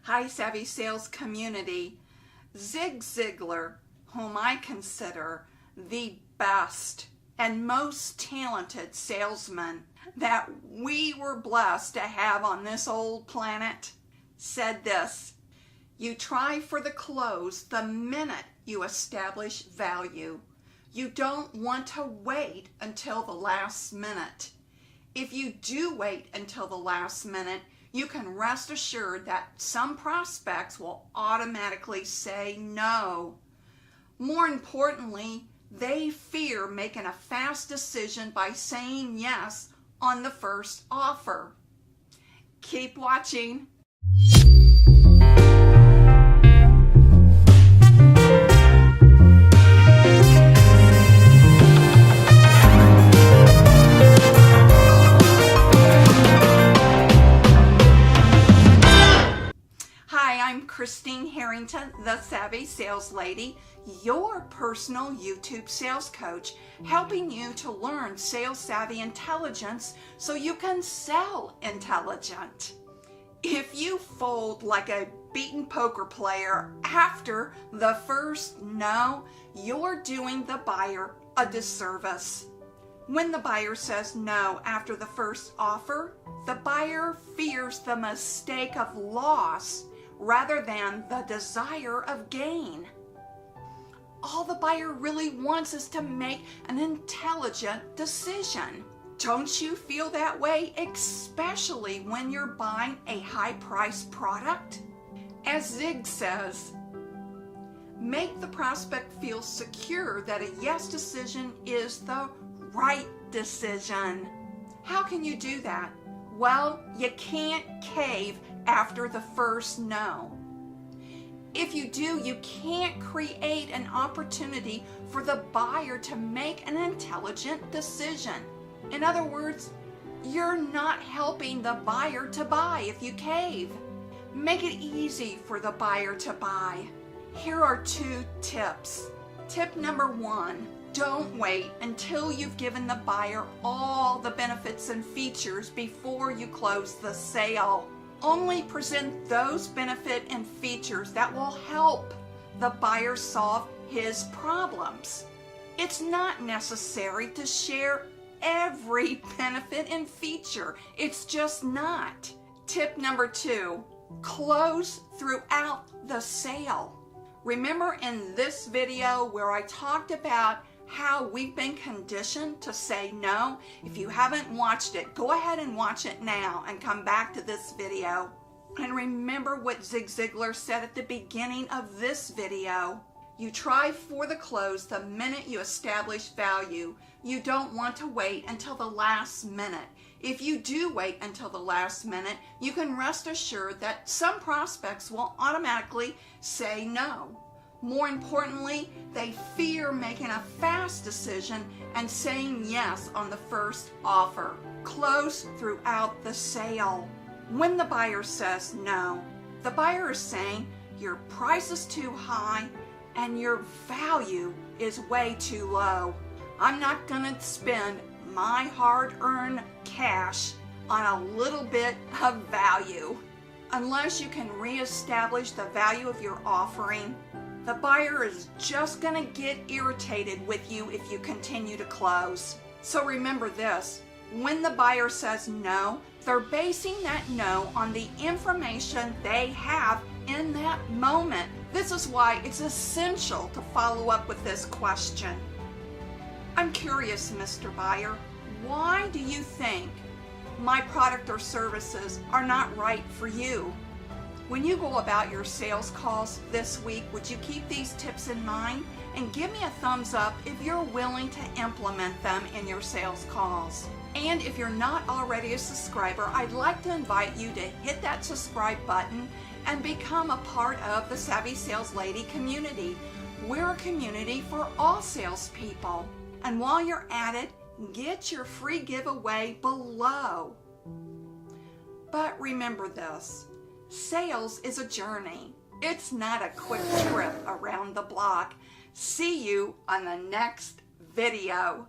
Hi, Savvy Sales community. Zig Ziglar, whom I consider the best and most talented salesman that we were blessed to have on this old planet, said this: you try for the close the minute you establish value. You don't want to wait until the last minute. If you do wait until the last minute, you can rest assured that some prospects will automatically say no. More importantly, they fear making a fast decision by saying yes on the first offer. Keep watching. Harrington, the Savvy Sales Lady, your personal YouTube sales coach, helping you to learn sales savvy intelligence so you can sell intelligent. If you fold like a beaten poker player after the first no, you're doing the buyer a disservice. When the buyer says no after the first offer, the buyer fears the mistake of loss rather than the desire of gain. All the buyer really wants is to make an intelligent decision. Don't you feel that way, especially when you're buying a high-priced product? As Zig says, make the prospect feel secure that a yes decision is the right decision. How can you do that? Well, you can't cave after the first no. If you do, you can't create an opportunity for the buyer to make an intelligent decision. In other words, you're not helping the buyer to buy if you cave. Make it easy for the buyer to buy. Here are 2 tips. Tip number 1. Don't wait until you've given the buyer all the benefits and features before you close the sale. Only present those benefits and features that will help the buyer solve his problems. It's not necessary to share every benefit and feature. It's just not. Tip number 2, close throughout the sale. Remember in this video where I talked about how we've been conditioned to say no? If you haven't watched it, go ahead and watch it now and come back to this video. And remember what Zig Ziglar said at the beginning of this video. You try for the close the minute you establish value. You don't want to wait until the last minute. If you do wait until the last minute, you can rest assured that some prospects will automatically say no. More importantly, they fear making a fast decision and saying yes on the first offer. Close throughout the sale. When the buyer says no, the buyer is saying your price is too high and your value is way too low. I'm not going to spend my hard-earned cash on a little bit of value. Unless you can reestablish the value of your offering, the buyer is just going to get irritated with you if you continue to close. So remember this, when the buyer says no, they're basing that no on the information they have in that moment. This is why it's essential to follow up with this question. I'm curious, Mr. Buyer, why do you think my product or services are not right for you? When you go about your sales calls this week, would you keep these tips in mind and give me a thumbs up if you're willing to implement them in your sales calls? And if you're not already a subscriber, I'd like to invite you to hit that subscribe button and become a part of the Savvy Sales Lady community. We're a community for all salespeople. And while you're at it, get your free giveaway below. But remember this. Sales is a journey. It's not a quick trip around the block. See you on the next video.